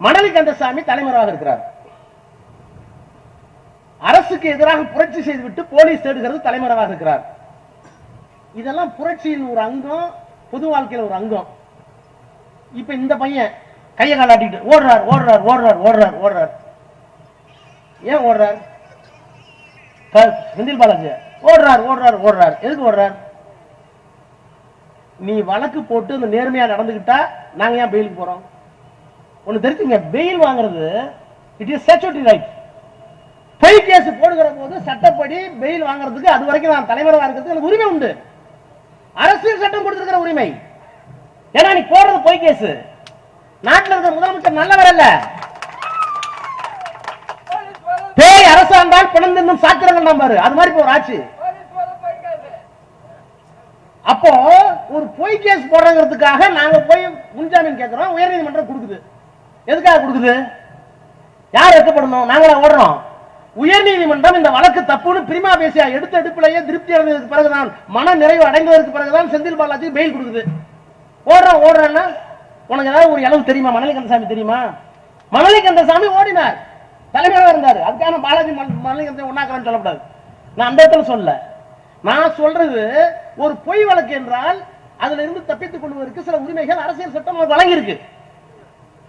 மணலி கந்தசாமி தலைமறைவாக இருக்கிறார். அரசுக்கு எதிராக புரட்சி செய்துவிட்டு போலீஸ் தேடுகிறது தலைமறைவாக இருக்கிறார். இதெல்லாம் புரட்சியின் ஒரு அங்கம், பொது வாழ்க்கையில் ஒரு அங்கம். இப்ப இந்த பையன் கையை காலாட்டிட்டு ஓடுறார் ஓடுறார் ஓடுறார் ஓடுறார் ஓடுறார். ஏன் ஓடுறார்? செந்தில் பாலாஜி ஓடுறார் ஓடுறார் ஓடுறார். எதுக்கு ஓடுறார்? நீ வழக்கு போட்டு இந்த நேர்மையா நடந்துகிட்டா நாங்க ஏன் பெயிலுக்கு போறோம்? ஒண்ணு தெரிஞ்சுங்க, பெயில் வாங்குறது இட் இஸ் ஸ்டாட்யூட்டரி ரைட். பொய் கேஸ் போடுகிற போது சட்டப்படி பெயில் வாங்குறதுக்கு அது வரைக்கும் நான் தலைவராக இருக்கிறதுக்கு எனக்கு உரிமை உண்டு. அரசியல் சட்டம் கொடுத்திருக்கிற உரிமை. ஏன்னா நீ போடுறது பொய் கேஸ். நாட்டில் இருக்கிற முதலமைச்சர் நல்லவர் அல்ல. பேய் அரசாண்டால் பிணந்திருந்தும் சாத்திரங்கள் தான் பாரு, அது மாதிரி ஒரு ஆட்சி. அப்போ ஒரு பொய் கேஸ் போடுறதுக்காக நாங்க போய் முன்ஜாமீன் கேட்கிறோம், உயர்நீதிமன்றம் கொடுக்குது. எதுக்காக கொடுக்குது? யார் வெட்கப்படணும்? நாங்களா ஓடுறோம். உயர்நீதிமன்றம் இந்த வழக்கு தப்புன்னு பிரிமா பேசியா எடுத்த எடுப்பிலேயே திருப்தி அடைந்ததுக்கு பிறகுதான், மன நிறைவு அடைந்ததற்கு பிறகுதான் செந்தில் பாலாஜி பெயில் கொடுக்குது. ஓடுறேன்னா உனக்கு ஏதாவது ஒரு அளவு தெரியுமா? மணலி கந்தசாமி தெரியுமா? மணலி கந்தசாமி ஓடினார், தலைவராக இருந்தார். அதுக்கான பாலாஜி மணலி கந்தசாமி ஒன்னாக்குறான்னு சொல்லக்கூடாது. நான் அந்த இடத்துல சொல்ல. நான் சொல்றது ஒரு பொய் வழக்கு என்றால் அதுல இருந்து தப்பித்துக் கொள்வதற்கு சில உரிமைகள் அரசியல் சட்டம் வழங்கி இருக்கு.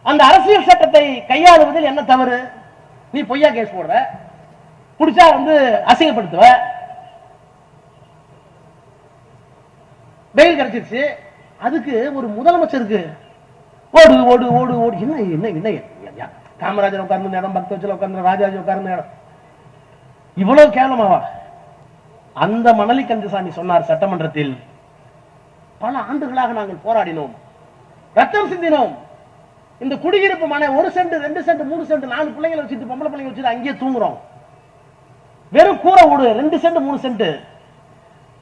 அந்த அரசியல் சட்டத்தை கையாளுவதில் என்ன தவறு? நீ பொய்யா கேஸ் போடுற, குடிச்சா அசிங்கப்படுத்துவ, பெயில் கிடைச்சிருச்சு, அதுக்கு ஒரு முதலமைச்சருக்கு ஓடு ஓடு ஓடு ஓடு. என்ன என்ன என்ன காமராஜர் உட்கார்ந்து இடம், பக்தவச்சல உட்கார்ந்து, ராஜாஜி உட்கார்ந்து இடம், இவ்வளவு கேவலமாவா? அந்த மணலி கந்தசாமி சொன்னார் சட்டமன்றத்தில், பல ஆண்டுகளாக நாங்கள் போராடினோம், ரத்தம் சிந்தினோம். இந்த குடியிருப்பு மனை 1 சென்ட் 2 சென்ட் 3 சென்ட் 4 பிள்ளைங்களை வச்சுட்டு, பொம்பளை பிள்ளைங்க வச்சுட்டு அங்கேயே தூங்குறோம். வெறும் கூரை வீடு 2 சென்ட் 3 சென்ட்.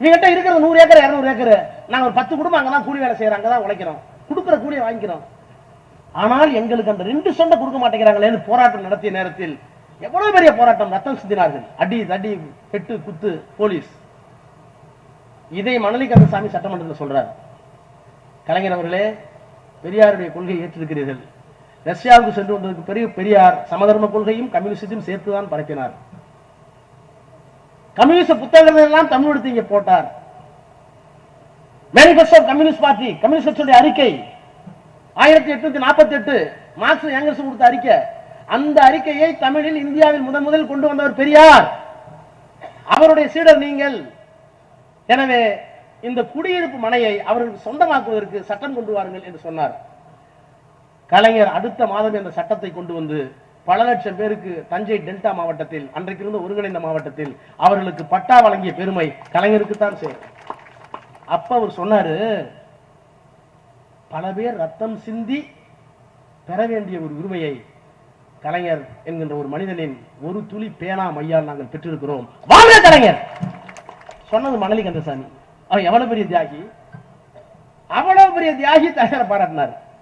இவங்கிட்ட இருக்கிறது 100 ஏக்கர் 200 ஏக்கர். நாங்க ஒரு 10 குடும்பம் அங்கதான் கூலி வேலை செய்யறோம், அங்கதான் உழைக்கிறோம், கொடுக்கிற கூலியை வாங்கிக்கிறோம். ஆனால் எங்களுக்கு அந்த 2 சென்ட் கொடுக்க மாட்டேங்கிறாங்களேன்னு போராட்டம் நடத்திய நேரத்தில் எவ்வளவு பெரிய போராட்டம், ரத்தம் சிந்தினார்கள். அடி தடி பெட்டு குத்து போலீஸ். இதை மணலி கந்தசாமி சட்டமன்றத்தில் சொல்றார். கலைஞர் அவர்களே, பெரியாருடைய கொள்கையை ஏற்றிருக்கிறீர்கள். ரஷ்யாவுக்கு சென்று வந்ததுக்கு பெரிய பெரியார் சமதர்ம கொள்கையும் கம்யூனிஸ்டையும் சேர்த்துதான் பரப்பினார். கம்யூனிஸ்ட் புத்தகங்கள் எல்லாம் தமிழ் இங்க போட்டார். மேனிபெஸ்டோ கம்யூனிஸ்ட் பார்ட்டி, கம்யூனிஸ்ட் அறிக்கை 1848 மார்க்ஸ் ஏங்கல்ஸ் கொடுத்த அறிக்கை. அந்த அறிக்கையை தமிழில் இந்தியாவில் முதல் கொண்டு வந்தவர் பெரியார். அவருடைய சீடர் நீங்கள். எனவே இந்த குடியிருப்பு மனையை அவர்களுக்கு சொந்தமாக்குவதற்கு சட்டம் கொண்டு வாருங்கள் என்று சொன்னார். கலைஞர் அடுத்த மாதம் இந்த சட்டத்தை கொண்டு வந்து பல லட்சம் பேருக்கு தஞ்சை டெல்டா மாவட்டத்தில், அன்றைக்கு இருந்த ஒருங்கிணைந்த மாவட்டத்தில் அவர்களுக்கு பட்டா வழங்கிய பெருமை கலைஞருக்கு தான் சேரும். அப்ப அவர் சொன்னாரு, பல பேர் ரத்தம் சிந்தி பெற வேண்டிய ஒரு உரிமையை கலைஞர் என்கின்ற ஒரு மனிதனின் ஒரு துளி பேனா மையால் நாங்கள் பெற்றிருக்கிறோம். வாங்க கலைஞர் சொன்னது மணலி கந்தசாமி. அவன் எவ்வளவு பெரிய தியாகி, அவ்வளவு பெரிய தியாகி தலைவரை பாராட்டினார்.